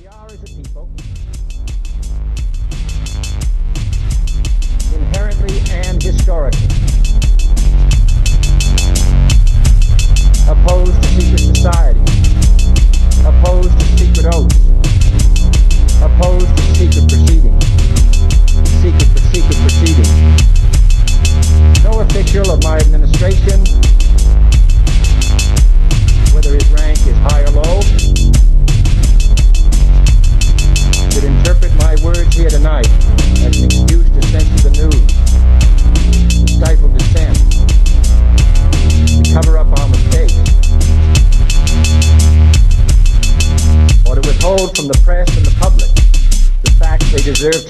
We are, as a people, inherently and historically opposed to secret society, opposed to secret oaths, opposed to secret proceedings, secret proceedings. No official of my administration, whether his rank is high or low, should interpret my words here tonight as an excuse to censor the news, to stifle dissent, to cover up our mistakes, or to withhold from the press and the public the facts they deserve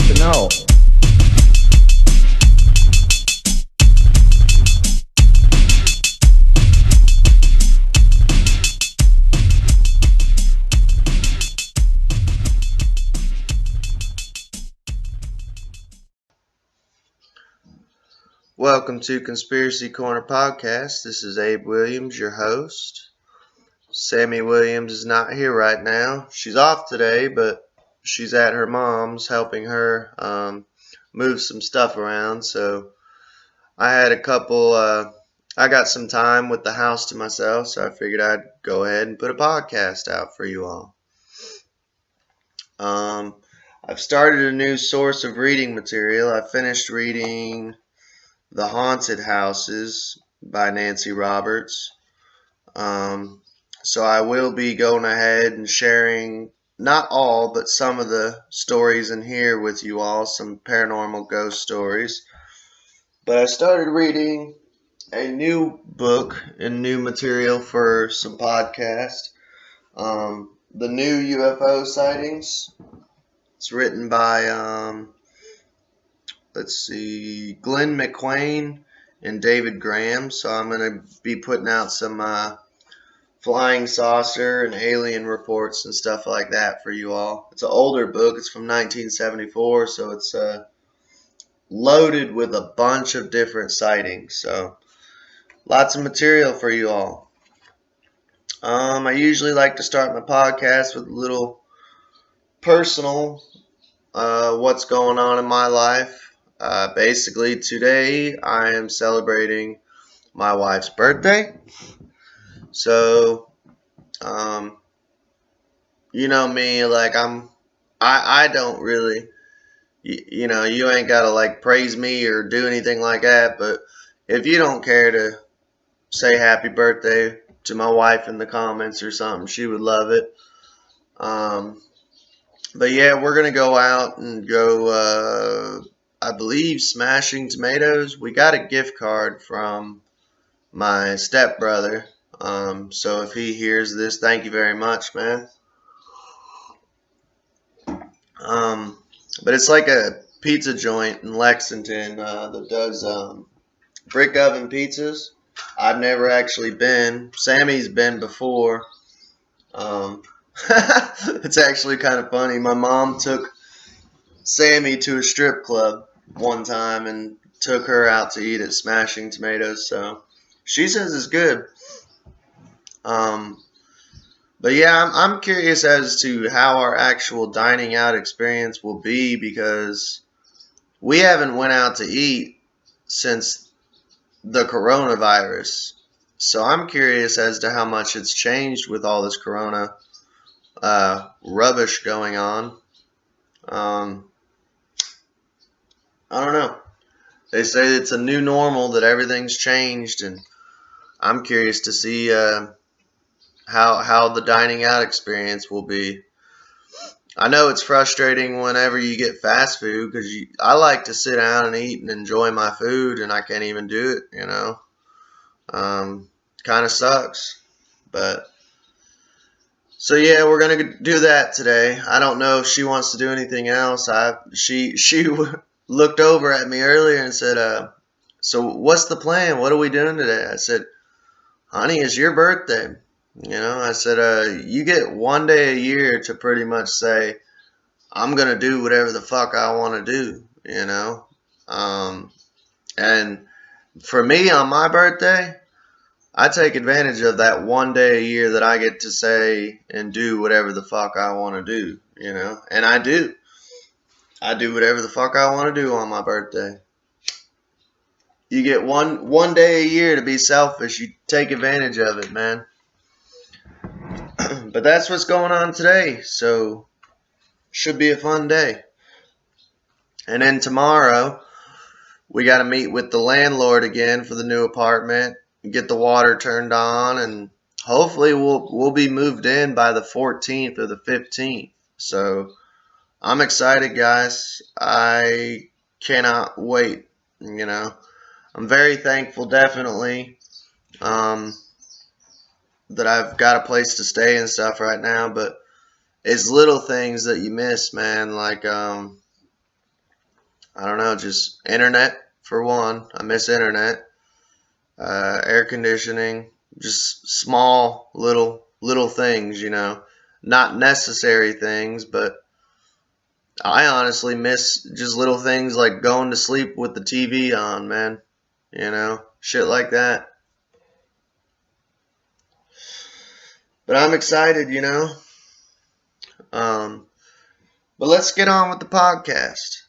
to know. Welcome to Conspiracy Corner Podcast. This is Abe Williams, your host. Sammy Williams is not here right now. She's off today, but she's at her mom's helping her move some stuff around. So I had I got some time with the house to myself, so I figured I'd go ahead and put a podcast out for you all. I've started a new source of reading material. I finished reading The Haunted Houses by Nancy Roberts. So I will be going ahead and sharing not all, but some of the stories in here with you all, some paranormal ghost stories. But I started reading a new book and new material for some podcasts. The New UFO Sightings. It's written by Glenn McQuain and David Graham. So I'm going to be putting out some flying saucer and alien reports and stuff like that for you all. It's an older book. It's from 1974, so it's loaded with a bunch of different sightings. So lots of material for you all. I usually like to start my podcast with a little personal what's going on in my life. Basically, today I am celebrating my wife's birthday. So, you know me, like I don't really, you ain't gotta like praise me or do anything like that. But if you don't care to say happy birthday to my wife in the comments or something, she would love it. But yeah, we're gonna go out and go, I believe, Smashing Tomatoes. We got a gift card from my stepbrother. So if he hears this, thank you very much, man. But it's like a pizza joint in Lexington that does brick oven pizzas. I've never actually been. Sammy's been before. It's actually kind of funny. My mom took Sammy to a strip club one time and took her out to eat at Smashing Tomatoes. So she says it's good. But yeah, I'm curious as to how our actual dining out experience will be, because we haven't went out to eat since the coronavirus. So I'm curious as to how much it's changed with all this corona rubbish going on. I don't know. They say it's a new normal, that everything's changed, and I'm curious to see how the dining out experience will be. I know it's frustrating whenever you get fast food, because I like to sit down and eat and enjoy my food, and I can't even do it, kind of sucks. But so yeah, we're gonna do that today. I don't know if she wants to do anything else. She looked over at me earlier and said, "So what's the plan? What are we doing today?" I said, "Honey, it's your birthday." I said, you get one day a year to pretty much say, I'm going to do whatever the fuck I want to do, And for me, on my birthday, I take advantage of that one day a year that I get to say and do whatever the fuck I want to do, you know? And I do. I do whatever the fuck I want to do on my birthday. You get one day a year to be selfish. You take advantage of it, man. But that's what's going on today. So, should be a fun day. And then tomorrow, we got to meet with the landlord again for the new apartment. Get the water turned on, and hopefully we'll be moved in by the 14th or the 15th. So, I'm excited, guys. I cannot wait, you know. I'm very thankful, definitely, that I've got a place to stay and stuff right now, but it's little things that you miss, man, like, I don't know, just internet, for one. I miss internet. Air conditioning, just small, little things, you know. Not necessary things, but I honestly miss just little things like going to sleep with the TV on, man. You know, shit like that. But I'm excited, you know. But let's get on with the podcast.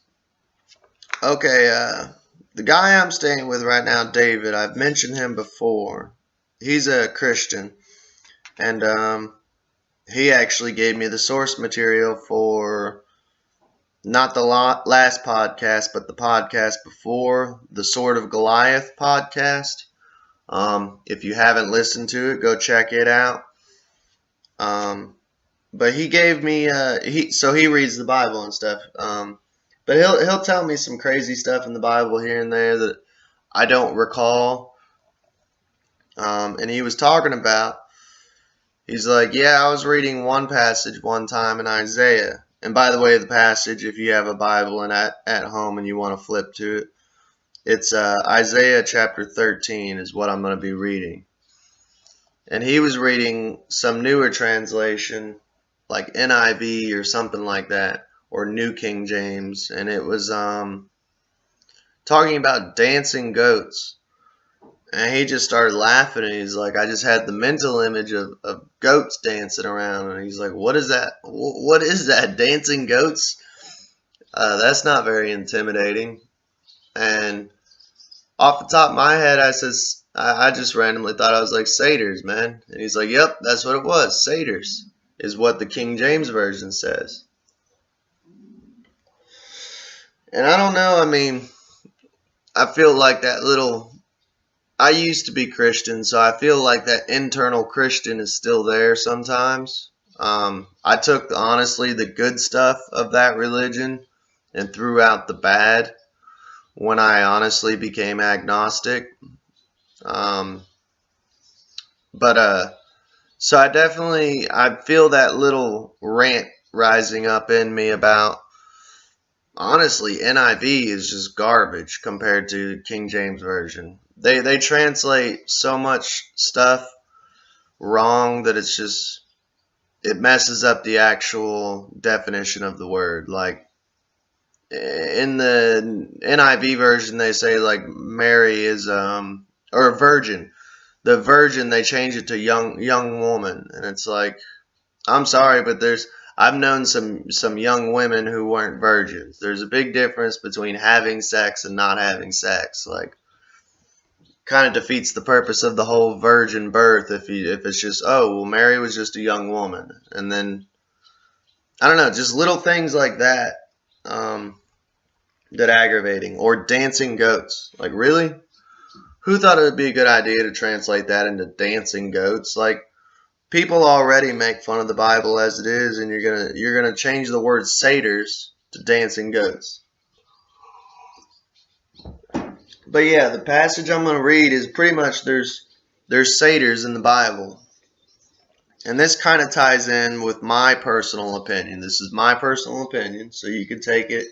Okay, the guy I'm staying with right now, David, I've mentioned him before. He's a Christian, and he actually gave me the source material for not the last podcast, but the podcast before, the Sword of Goliath podcast. If you haven't listened to it, go check it out. But he gave me he reads the Bible and stuff. But he'll tell me some crazy stuff in the Bible here and there that I don't recall. And he was talking about, he's like, yeah, I was reading one passage one time in Isaiah. And by the way, the passage, if you have a Bible and at home and you want to flip to it, it's Isaiah chapter 13 is what I'm going to be reading. And he was reading some newer translation, like NIV or something like that, or New King James. And it was talking about dancing goats. And he just started laughing, and he's like, I just had the mental image of goats dancing around. And he's like, what is that? What is that? Dancing goats? That's not very intimidating. And off the top of my head, I just randomly thought I was like, satyrs, man. And he's like, yep, that's what it was. Satyrs is what the King James Version says. And I don't know, I mean, I feel like that little... I used to be Christian, so I feel like that internal Christian is still there sometimes. I took, honestly, the good stuff of that religion and threw out the bad when I honestly became agnostic. So I feel that little rant rising up in me about, honestly, NIV is just garbage compared to King James Version. They translate so much stuff wrong that it messes up the actual definition of the word. Like in the NIV version, they say like Mary is or a virgin. The virgin, they change it to young woman, and it's like, I'm sorry, but I've known some young women who weren't virgins. There's a big difference between having sex and not having sex. Like, kind of defeats the purpose of the whole virgin birth if it's just, oh, well, Mary was just a young woman. And then, I don't know, just little things like that that aggravating. Or dancing goats. Like, really? Who thought it would be a good idea to translate that into dancing goats? Like, people already make fun of the Bible as it is, and you're gonna change the word satyrs to dancing goats. But yeah, the passage I'm going to read is pretty much there's satyrs in the Bible. And this kind of ties in with my personal opinion. This is my personal opinion, so you can take it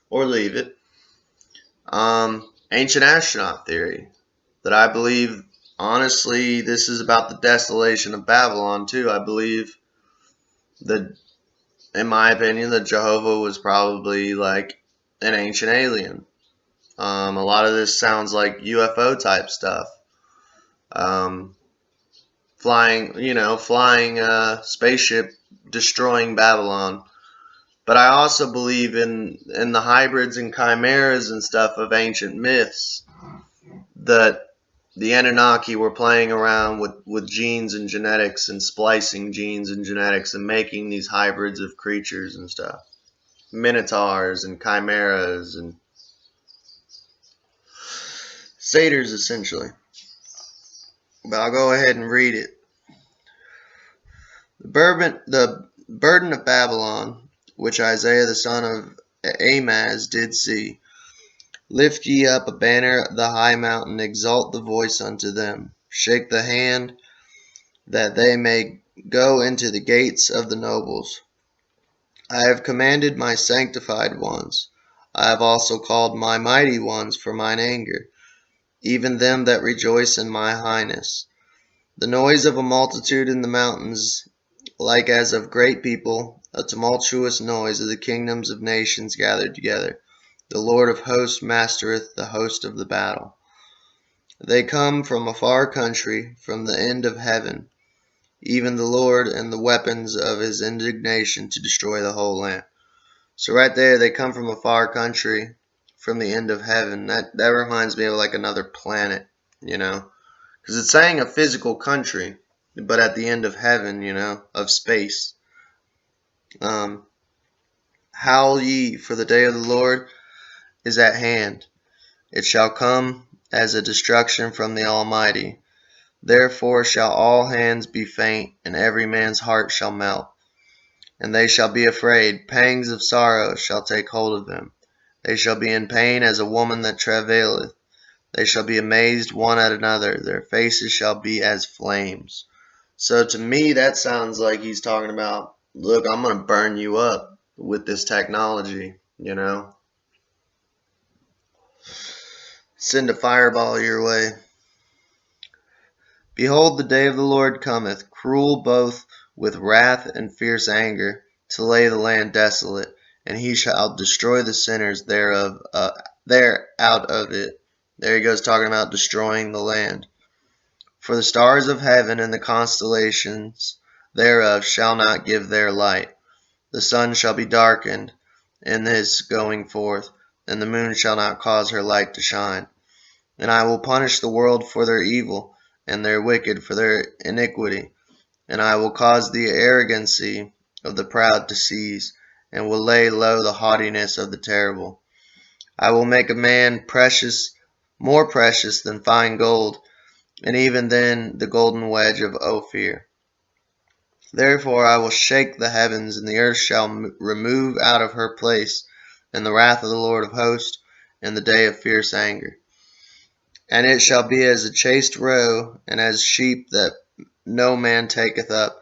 or leave it. Ancient astronaut theory. That I believe, honestly, this is about the desolation of Babylon too. I believe that, in my opinion, that Jehovah was probably like an ancient alien. A lot of this sounds like UFO type stuff. flying spaceship destroying Babylon. But I also believe in the hybrids and chimeras and stuff of ancient myths that the Anunnaki were playing around with genes and genetics and splicing genes and genetics and making these hybrids of creatures and stuff. Minotaurs and chimeras and satyrs, essentially. But I'll go ahead and read it. The burden of Babylon, which Isaiah the son of Amoz did see. Lift ye up a banner the high mountain, exalt the voice unto them. Shake the hand, that they may go into the gates of the nobles. I have commanded my sanctified ones. I have also called my mighty ones for mine anger, even them that rejoice in my highness. The noise of a multitude in the mountains, like as of great people, a tumultuous noise of the kingdoms of nations gathered together. The Lord of hosts mastereth the host of the battle. They come from a far country, from the end of heaven, even the Lord and the weapons of his indignation to destroy the whole land. So right there, they come from a far country, from the end of heaven. That reminds me of like another planet, because it's saying a physical country, but at the end of heaven, of space. Howl ye, for the day of the Lord is at hand. It shall come as a destruction from the Almighty. Therefore shall all hands be faint, and every man's heart shall melt. And they shall be afraid. Pangs of sorrow shall take hold of them. They shall be in pain as a woman that travaileth. They shall be amazed one at another. Their faces shall be as flames. So to me, that sounds like he's talking about, look, I'm going to burn you up with this technology, Send a fireball your way. Behold, the day of the Lord cometh, cruel both with wrath and fierce anger, to lay the land desolate, and he shall destroy the sinners thereof, out of it. There he goes talking about destroying the land. For the stars of heaven and the constellations thereof shall not give their light. The sun shall be darkened in his going forth, and the moon shall not cause her light to shine. And I will punish the world for their evil, and their wicked for their iniquity. And I will cause the arrogancy of the proud to cease, and will lay low the haughtiness of the terrible. I will make a man more precious than fine gold, and even than the golden wedge of Ophir. Therefore I will shake the heavens, and the earth shall remove out of her place, in the wrath of the Lord of hosts, in the day of fierce anger. And it shall be as a chaste roe, and as sheep that no man taketh up.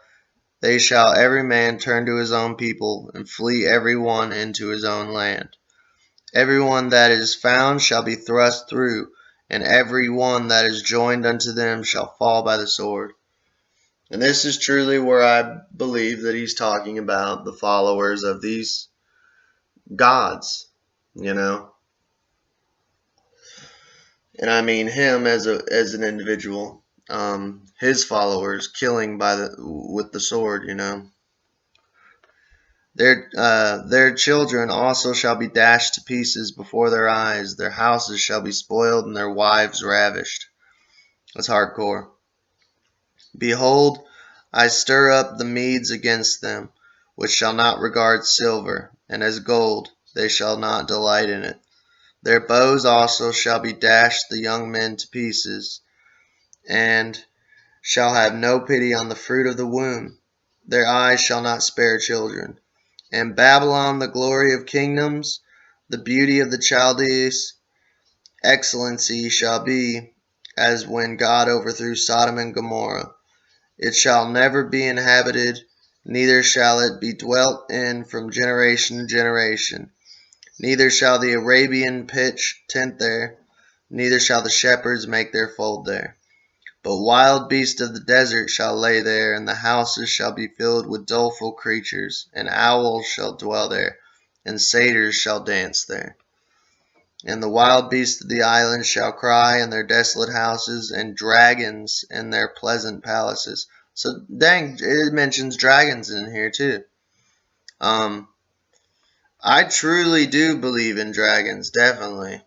They shall every man turn to his own people, and flee every one into his own land. Every one that is found shall be thrust through, and every one that is joined unto them shall fall by the sword. And this is truly where I believe that he's talking about the followers of these gods, And I mean him as an individual, his followers killing with the sword, Their children also shall be dashed to pieces before their eyes. Their houses shall be spoiled, and their wives ravished. That's hardcore. Behold, I stir up the Medes against them, which shall not regard silver, and as gold they shall not delight in it. Their bows also shall be dashed the young men to pieces, and shall have no pity on the fruit of the womb. Their eyes shall not spare children. And Babylon, the glory of kingdoms, the beauty of the Chaldees, excellency shall be as when God overthrew Sodom and Gomorrah. It shall never be inhabited, neither shall it be dwelt in from generation to generation. Neither shall the Arabian pitch tent there, neither shall the shepherds make their fold there. But wild beasts of the desert shall lay there, and the houses shall be filled with doleful creatures, and owls shall dwell there, and satyrs shall dance there. And the wild beasts of the island shall cry in their desolate houses, and dragons in their pleasant palaces. So, dang, it mentions dragons in here too. I truly do believe in dragons, definitely.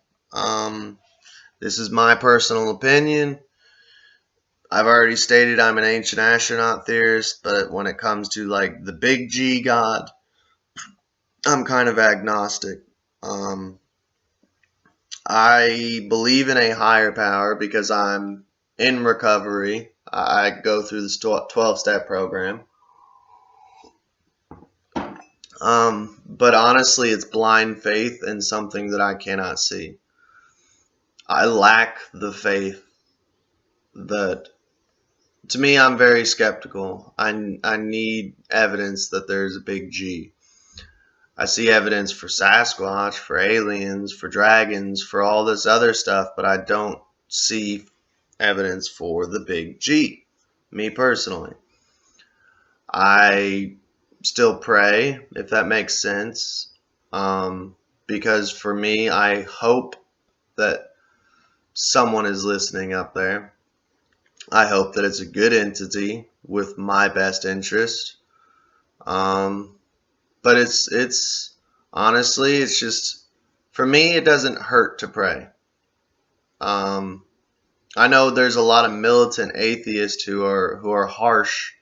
This is my personal opinion. I've already stated I'm an ancient astronaut theorist, but when it comes to like the big G God, I'm kind of agnostic. I believe in a higher power because I'm in recovery. I go through this 12-step program. But honestly, it's blind faith in something that I cannot see. I lack the faith that, to me, I'm very skeptical. I need evidence that there's a big G. I see evidence for Sasquatch, for aliens, for dragons, for all this other stuff, but I don't see evidence for the big G, me personally. I still pray, if that makes sense, because for me, I hope that someone is listening up there. I hope that it's a good entity with my best interest. But it's honestly, it's just, for me, it doesn't hurt to pray. I know there's a lot of militant atheists who are harsh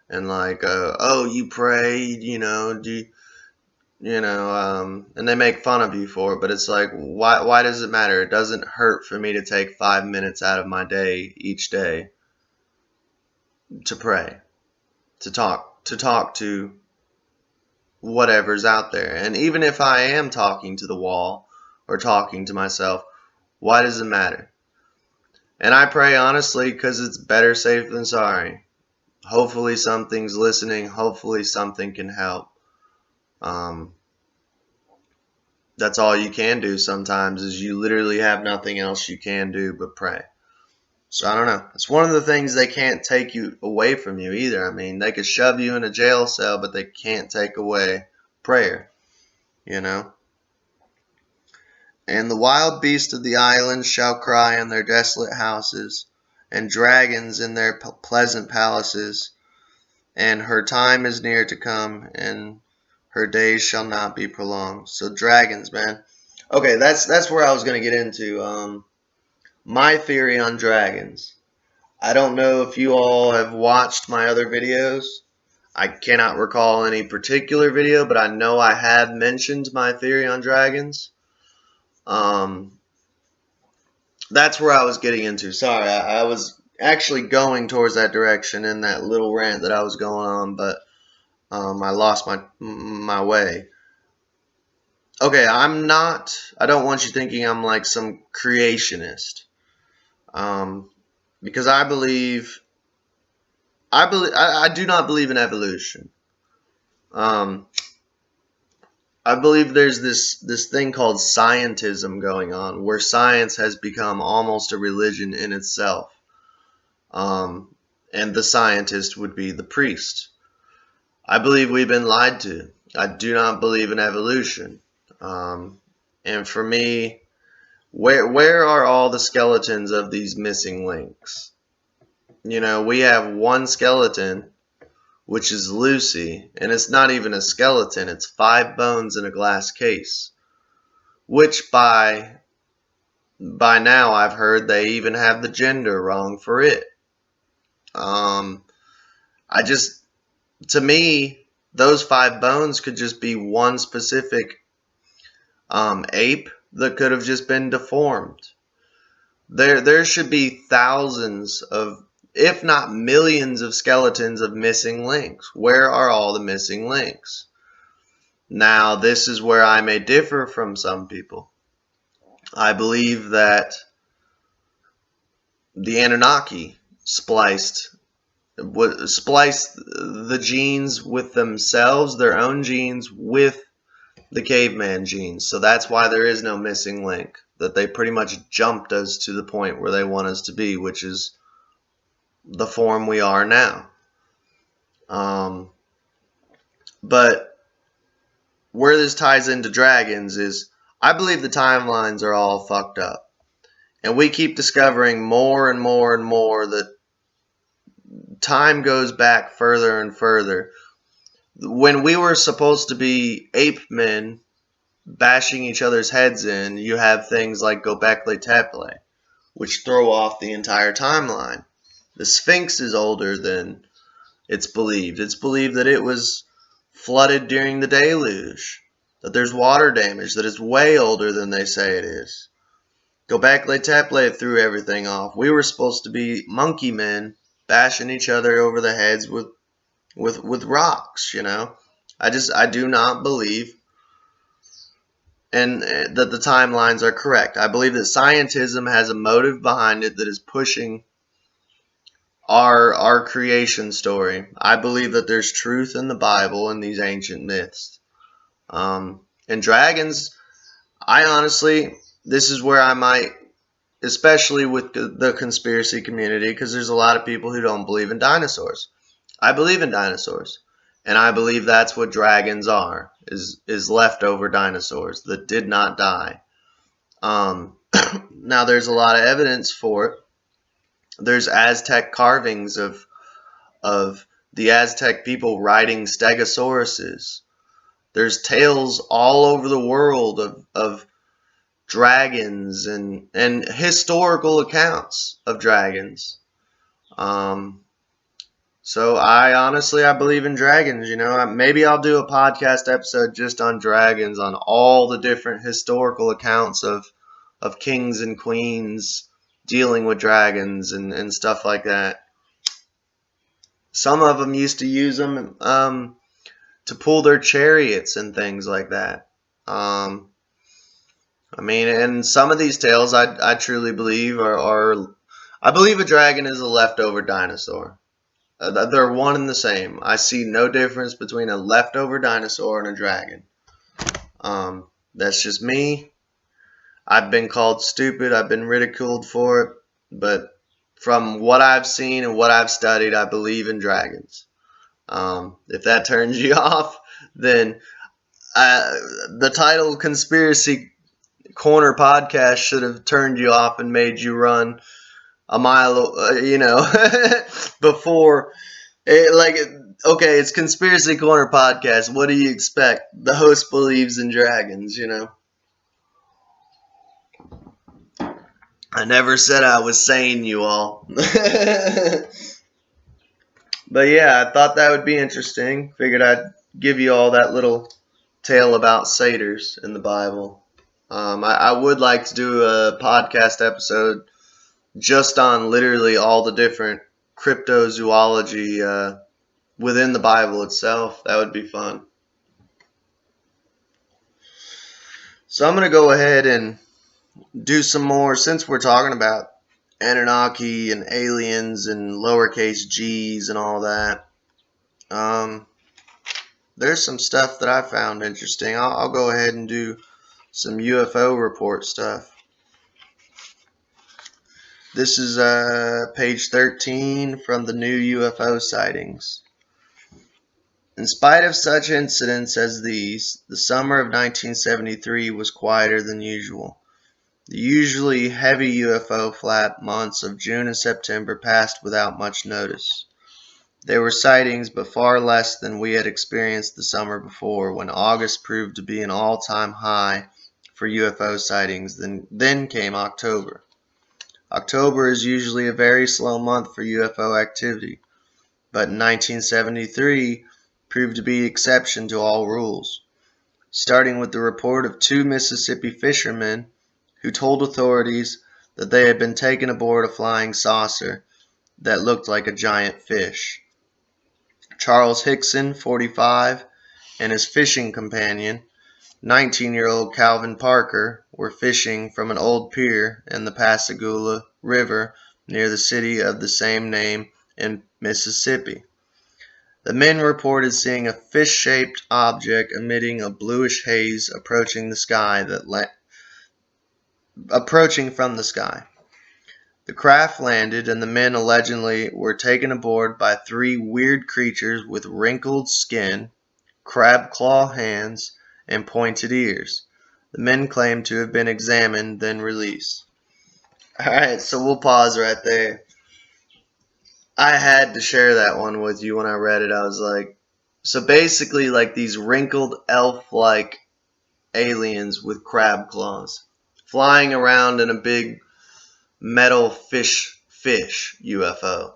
and like, oh, you prayed, and they make fun of you for it. But it's like, why does it matter? It doesn't hurt for me to take 5 minutes out of my day each day to pray, to talk to whatever's out there. And even if I am talking to the wall or talking to myself, why does it matter? And I pray honestly because it's better safe than sorry. Hopefully something's listening. Hopefully something can help. That's all you can do sometimes, is you literally have nothing else you can do but pray. So I don't know. It's one of the things they can't take you away from you either. I mean, they could shove you in a jail cell, but they can't take away prayer, And the wild beasts of the island shall cry in their desolate houses, and dragons in their pleasant palaces. And her time is near to come, and her days shall not be prolonged. So dragons, man. Okay, that's where I was going to get into my theory on dragons. I don't know if you all have watched my other videos. I cannot recall any particular video, but I know I have mentioned my theory on dragons. That's where I was getting into. Sorry, I was actually going towards that direction in that little rant that I was going on, but I lost my way. Okay, I don't want you thinking I'm like some creationist. Because I do not believe in evolution. I believe there's this thing called scientism going on, where science has become almost a religion in itself. And the scientist would be the priest. I believe we've been lied to. I do not believe in evolution. And for me, where are all the skeletons of these missing links? We have one skeleton, which is Lucy, and it's not even a skeleton, it's 5 bones in a glass case, which by now I've heard they even have the gender wrong for it. To me, those 5 bones could just be one specific ape that could have just been deformed. There should be thousands of, if not millions of skeletons of missing links. Where are all the missing links? Now, this is where I may differ from some people. I believe that the Anunnaki spliced the genes with themselves, their own genes, with the caveman genes. So that's why there is no missing link. That they pretty much jumped us to the point where they want us to be, which is the form we are now. But where this ties into dragons is, I believe the timelines are all fucked up. And we keep discovering more and more and more that time goes back further and further. When we were supposed to be ape men bashing each other's heads in, you have things like Göbekli Tepe, which throw off the entire timeline. The Sphinx is older than it's believed. It's believed that it was flooded during the deluge, that there's water damage, that it's way older than they say it is. Göbekli Tepe threw everything off. We were supposed to be monkey men bashing each other over the heads with rocks, you know. I do not believe and that the timelines are correct. I believe that scientism has a motive behind it that is pushing our creation story. I believe that there's truth in the Bible and these ancient myths. And dragons, I honestly, this is where I might, especially with the conspiracy community, because there's a lot of people who don't believe in dinosaurs. I believe in dinosaurs. And I believe that's what dragons are, is leftover dinosaurs that did not die. Now, there's a lot of evidence for it. There's Aztec carvings of the Aztec people riding stegosauruses. There's tales all over the world of dragons and historical accounts of dragons. So I believe in dragons, you know. Maybe I'll do a podcast episode just on dragons, on all the different historical accounts of kings and queens dealing with dragons and stuff like that. Some of them used to use them to pull their chariots and things like that. I mean, and some of these tales I truly believe are I believe a dragon is a leftover dinosaur. They're one and the same. I see no difference between a leftover dinosaur and a dragon. That's just me. I've been called stupid. I've been ridiculed for it. But from what I've seen and what I've studied, I believe in dragons. If that turns you off, then the title Conspiracy Corner Podcast should have turned you off and made you run a mile, before. Okay, it's Conspiracy Corner Podcast. What do you expect? The host believes in dragons, you know. I never said I was sane, you all. But yeah, I thought that would be interesting. Figured I'd give you all that little tale about satyrs in the Bible. I would like to do a podcast episode just on literally all the different cryptozoology within the Bible itself. That would be fun. So I'm going to go ahead and do some more, since we're talking about Anunnaki and aliens and lowercase g's and all that. There's some stuff that I found interesting. I'll go ahead and do some UFO report stuff. This is page 13 from the new UFO sightings. In spite of such incidents as these, the summer of 1973 was quieter than usual. The usually heavy UFO flap months of June and September passed without much notice. There were sightings, but far less than we had experienced the summer before, when August proved to be an all-time high for UFO sightings. Then came October. October is usually a very slow month for UFO activity, but in 1973 proved to be the exception to all rules, starting with the report of two Mississippi fishermen who told authorities that they had been taken aboard a flying saucer that looked like a giant fish. Charles Hickson, 45, and his fishing companion, 19-year-old Calvin Parker, were fishing from an old pier in the Pascagoula River near the city of the same name in Mississippi. The men reported seeing a fish-shaped object emitting a bluish haze approaching from the sky. The craft landed, and the men allegedly were taken aboard by three weird creatures with wrinkled skin, crab claw hands, and pointed ears. The men claim to have been examined, then released. Alright, so we'll pause right there. I had to share that one with you when I read it. I was like, so basically, like these wrinkled elf-like aliens with crab claws flying around in a big metal fish UFO.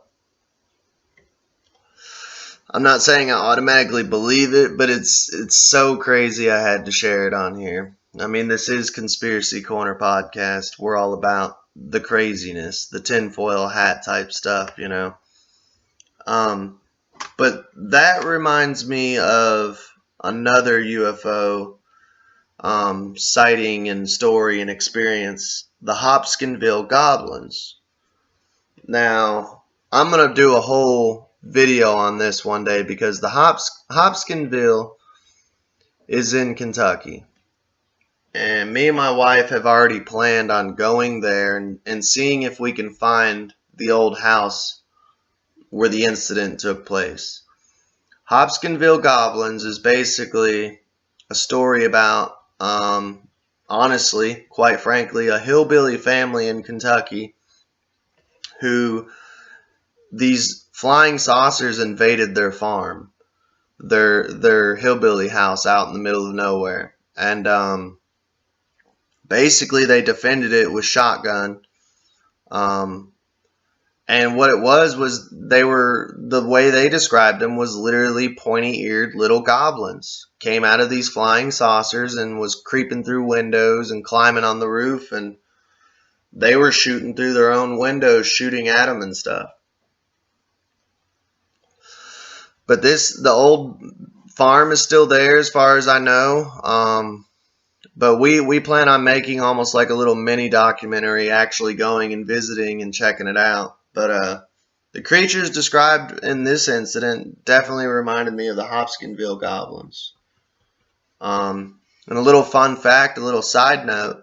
I'm not saying I automatically believe it, but it's so crazy I had to share it on here. I mean, this is Conspiracy Corner podcast. We're all about the craziness, the tinfoil hat type stuff, you know. But that reminds me of another UFO sighting and story and experience, the Hopkinsville goblins. Now, I'm going to do a whole video on this one day because the Hopkinsville is in Kentucky. And me and my wife have already planned on going there and seeing if we can find the old house where the incident took place. Hopkinsville Goblins is basically a story about, honestly, quite frankly, a hillbilly family in Kentucky who these flying saucers invaded their farm, their hillbilly house out in the middle of nowhere. And basically they defended it with shotgun. And what it was the way they described them was literally pointy-eared little goblins. Came out of these flying saucers and was creeping through windows and climbing on the roof, and they were shooting through their own windows, shooting at them and stuff. But the old farm is still there as far as I know. But we plan on making almost like a little mini documentary, actually going and visiting and checking it out. But the creatures described in this incident definitely reminded me of the Hopkinsville goblins. And a little fun fact, a little side note,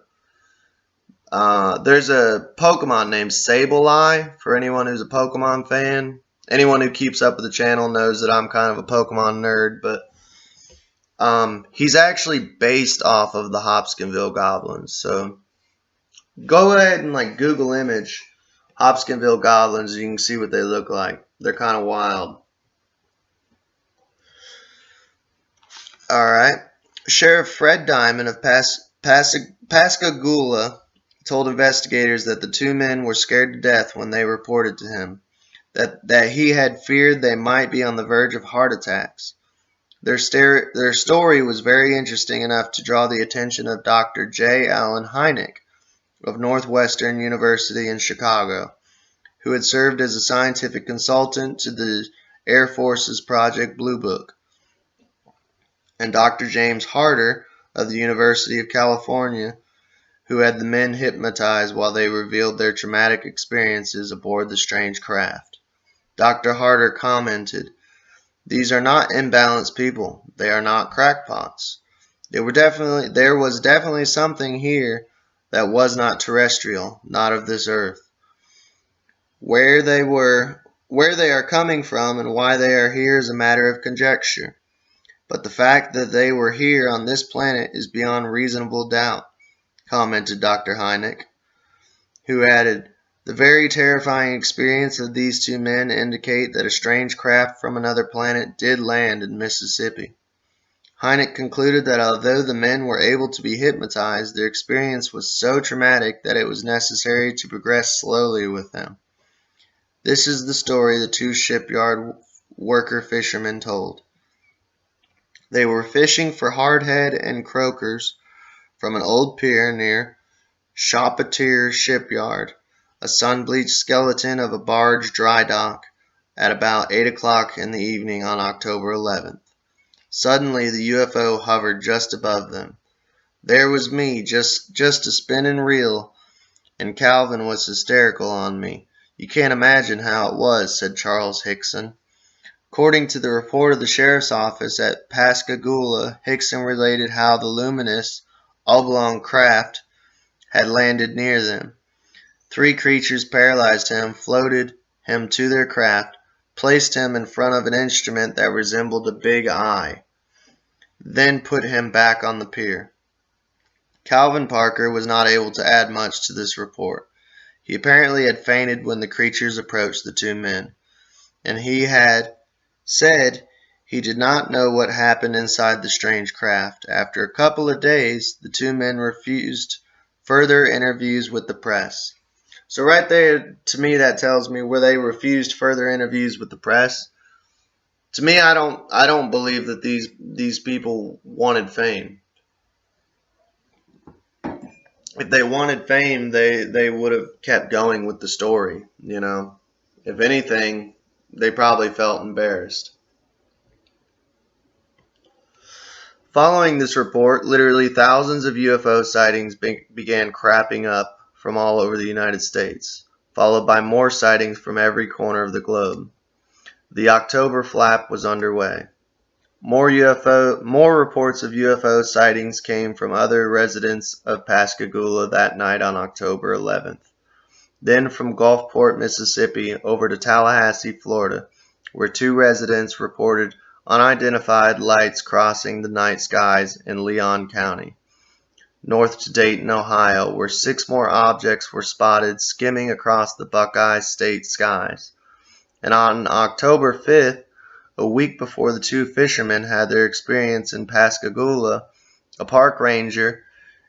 there's a Pokemon named Sableye, for anyone who's a Pokemon fan. Anyone who keeps up with the channel knows that I'm kind of a Pokemon nerd, but he's actually based off of the Hopkinsville goblins. So go ahead and like Google image Hopkinsville goblins, you can see what they look like. They're kind of wild. Alright. Sheriff Fred Diamond of Pascagoula told investigators that the two men were scared to death when they reported to him that he had feared they might be on the verge of heart attacks. Their story was very interesting enough to draw the attention of Dr. J. Allen Hynek of Northwestern University in Chicago, who had served as a scientific consultant to the Air Force's Project Blue Book, and Dr. James Harder of the University of California, who had the men hypnotized while they revealed their traumatic experiences aboard the strange craft. Dr. Harder commented, "These are not imbalanced people. They are not crackpots. There was definitely something here that was not terrestrial, not of this earth. Where they are coming from, and why they are here is a matter of conjecture. But the fact that they were here on this planet is beyond reasonable doubt," commented Dr. Hynek, who added, "The very terrifying experience of these two men indicate that a strange craft from another planet did land in Mississippi." Hynek concluded that although the men were able to be hypnotized, their experience was so traumatic that it was necessary to progress slowly with them. This is the story the two shipyard worker fishermen told. They were fishing for hardhead and croakers from an old pier near Shopatier Shipyard, a sun-bleached skeleton of a barge dry dock, at about 8 o'clock in the evening on October 11th. Suddenly, the UFO hovered just above them. There was me, just a spinning reel, and Calvin was hysterical on me. "You can't imagine how it was," said Charles Hickson. According to the report of the sheriff's office at Pascagoula, Hickson related how the luminous, oblong craft had landed near them. 3 creatures paralyzed him, floated him to their craft, placed him in front of an instrument that resembled a big eye, then put him back on the pier. Calvin Parker was not able to add much to this report. He apparently had fainted when the creatures approached the two men, and he had said he did not know what happened inside the strange craft. After a couple of days, the two men refused further interviews with the press. So right there, to me, that tells me where they refused further interviews with the press. To me, I don't believe that these people wanted fame. If they wanted fame, they would have kept going with the story, you know. If anything, they probably felt embarrassed. Following this report, literally thousands of UFO sightings began cropping up from all over the United States, followed by more sightings from every corner of the globe. The October flap was underway. More reports of UFO sightings came from other residents of Pascagoula that night on October 11th. Then from Gulfport, Mississippi, over to Tallahassee, Florida, where two residents reported unidentified lights crossing the night skies in Leon County. North to Dayton, Ohio, where 6 more objects were spotted skimming across the Buckeye State skies. And on October 5th, a week before the two fishermen had their experience in Pascagoula, a park ranger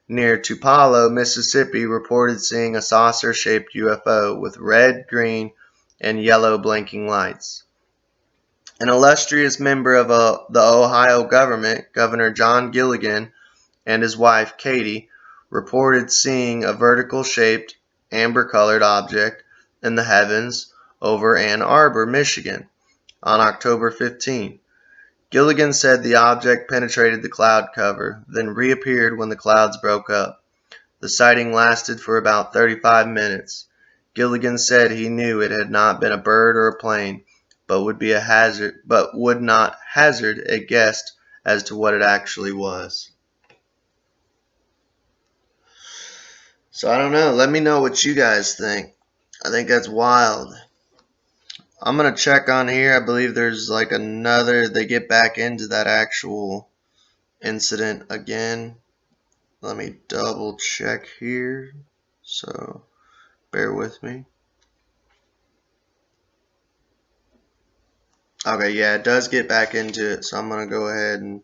near Tupelo, Mississippi, reported seeing a saucer-shaped UFO with red, green, and yellow blinking lights. An illustrious member of the Ohio government, Governor John Gilligan, and his wife, Katie, reported seeing a vertical-shaped, amber-colored object in the heavens over Ann Arbor, Michigan, on October 15. Gilligan said the object penetrated the cloud cover, then reappeared when the clouds broke up. The sighting lasted for about 35 minutes. Gilligan said he knew it had not been a bird or a plane, but would not hazard a guess as to what it actually was. So I don't know. Let me know what you guys think. I think that's wild. I'm going to check on here. I believe there's like they get back into that actual incident again. Let me double check here. So bear with me. Okay, yeah, it does get back into it. So I'm going to go ahead and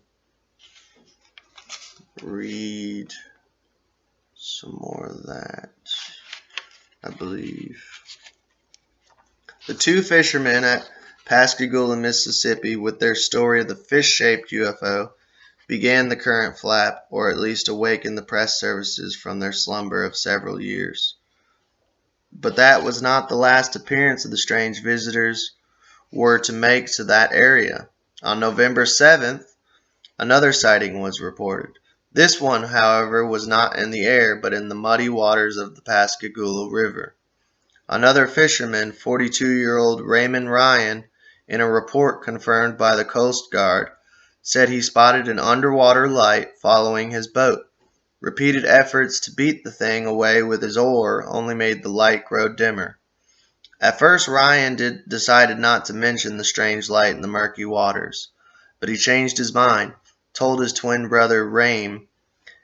read some more of that, I believe. The two fishermen at Pascagoula, Mississippi, with their story of the fish-shaped UFO, began the current flap, or at least awakened the press services from their slumber of several years. But that was not the last appearance of the strange visitors were to make to that area. On November 7th, another sighting was reported. This one, however, was not in the air, but in the muddy waters of the Pascagoula River. Another fisherman, 42-year-old Raymond Ryan, in a report confirmed by the Coast Guard, said he spotted an underwater light following his boat. Repeated efforts to beat the thing away with his oar only made the light grow dimmer. At first, Ryan decided not to mention the strange light in the murky waters, but he changed his mind, told his twin brother Raym,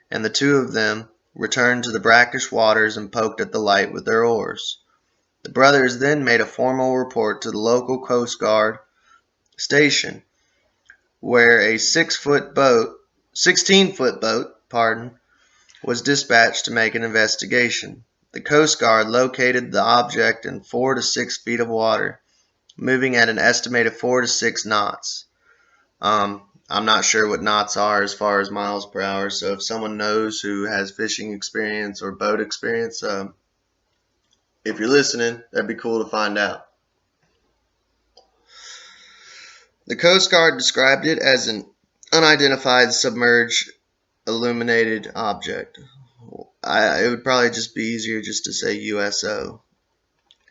and the two of them returned to the brackish waters and poked at the light with their oars. The brothers then made a formal report to the local Coast Guard station, where a 16-foot boat, was dispatched to make an investigation. The Coast Guard located the object in 4 to 6 feet of water, moving at an estimated 4 to 6 knots. I'm not sure what knots are as far as miles per hour, so if someone knows who has fishing experience or boat experience, if you're listening, that'd be cool to find out. The Coast Guard described it as an unidentified submerged illuminated object. It would probably just be easier just to say USO.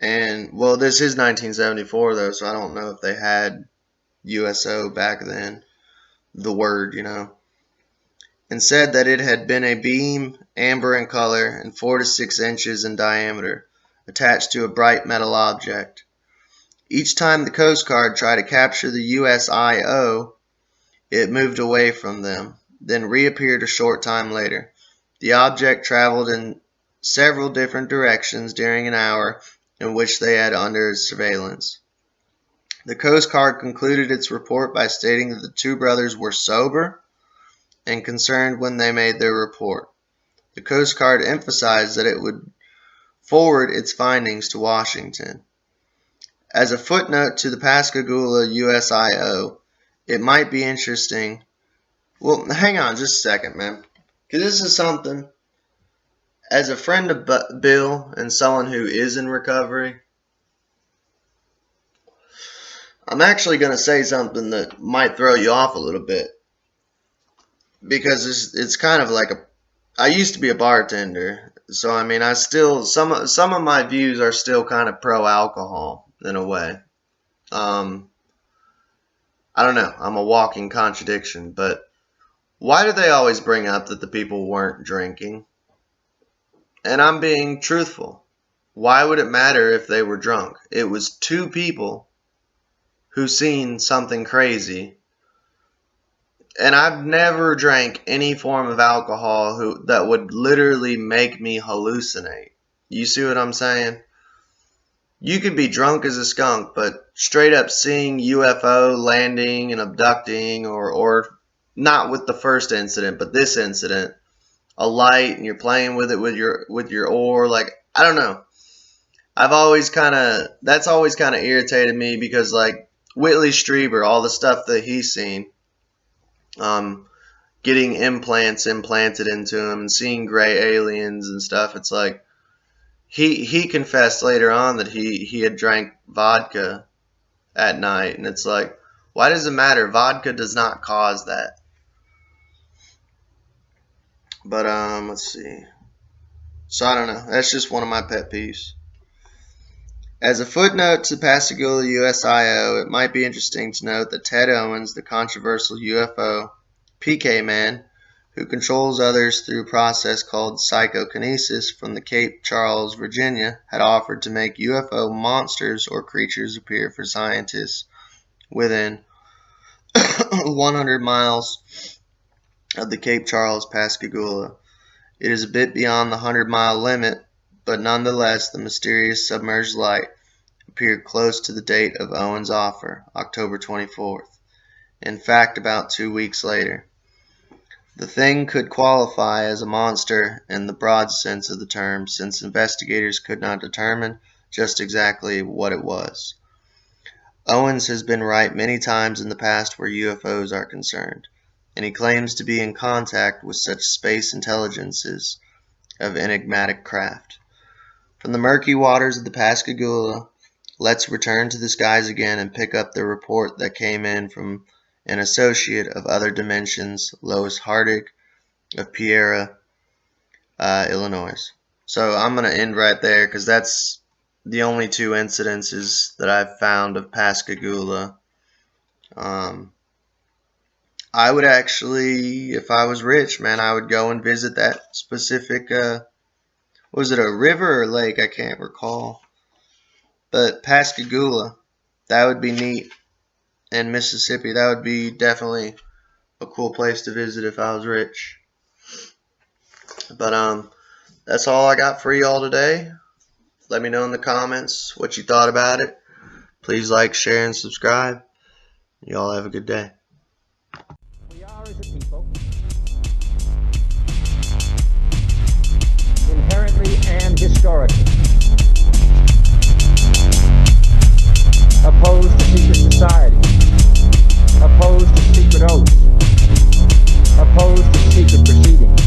And, well, this is 1974, though, so I don't know if they had USO back then, the word, and said that it had been a beam, amber in color, and 4 to 6 inches in diameter, attached to a bright metal object. Each time the Coast Guard tried to capture the USIO, it moved away from them, then reappeared a short time later. The object traveled in several different directions during an hour in which they had under surveillance. The Coast Guard concluded its report by stating that the two brothers were sober and concerned when they made their report. The Coast Guard emphasized that it would forward its findings to Washington. As a footnote to the Pascagoula USIO, it might be interesting. Well, hang on just a second, man. Because this is something, as a friend of Bill and someone who is in recovery, I'm actually going to say something that might throw you off a little bit. Because it's kind of like I used to be a bartender. So, I mean, I still, some of my views are still kind of pro-alcohol in a way. I don't know. I'm a walking contradiction. But why do they always bring up that the people weren't drinking? And I'm being truthful. Why would it matter if they were drunk? It was two people who seen something crazy. And I've never drank any form of alcohol that would literally make me hallucinate. You see what I'm saying? You could be drunk as a skunk, but straight up seeing UFO landing and abducting, or not with the first incident, but this incident, a light, and you're playing with it with your oar, like, I don't know. That's always kind of irritated me, because like Whitley Strieber, all the stuff that he's seen, getting implants implanted into him and seeing gray aliens and stuff. It's like he confessed later on that he had drank vodka at night, and it's like, why does it matter? Vodka does not cause that. But let's see. So I don't know. That's just one of my pet peeves. As a footnote to Pascagoula USIO, it might be interesting to note that Ted Owens, the controversial UFO PK man, who controls others through a process called psychokinesis from the Cape Charles, Virginia, had offered to make UFO monsters or creatures appear for scientists within 100 miles of the Cape Charles, Pascagoula. It is a bit beyond the 100-mile limit, but nonetheless, the mysterious submerged light appeared close to the date of Owen's offer, October 24th. In fact, about 2 weeks later. The thing could qualify as a monster in the broad sense of the term, since investigators could not determine just exactly what it was. Owens has been right many times in the past where UFOs are concerned, and he claims to be in contact with such space intelligences of enigmatic craft. From the murky waters of the Pascagoula, let's return to the skies again and pick up the report that came in from an associate of other dimensions, Lois Hardig of Pierre, Illinois. So I'm going to end right there, because that's the only two incidences that I've found of Pascagoula. I would actually, if I was rich, man, I would go and visit that specific, was it a river or lake? I can't recall. But Pascagoula, that would be neat. And Mississippi, that would be definitely a cool place to visit if I was rich. But that's all I got for y'all today. Let me know in the comments what you thought about it. Please like, share, and subscribe. Y'all have a good day. We are, as a people, inherently and historically opposed to secret society, opposed to secret oaths, opposed to secret proceedings,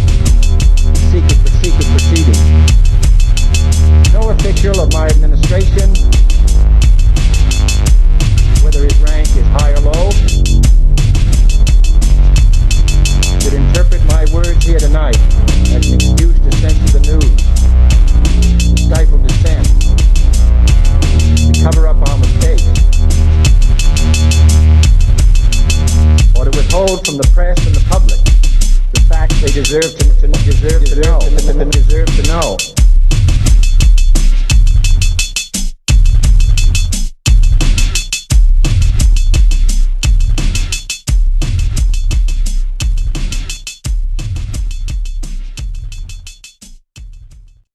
secret proceedings. No official of my administration, whether his rank is high or low, should interpret my words here tonight as an excuse to censor the news, to stifle dissent, to cover up our mistakes, or to withhold from the press and the public the facts they deserve to know.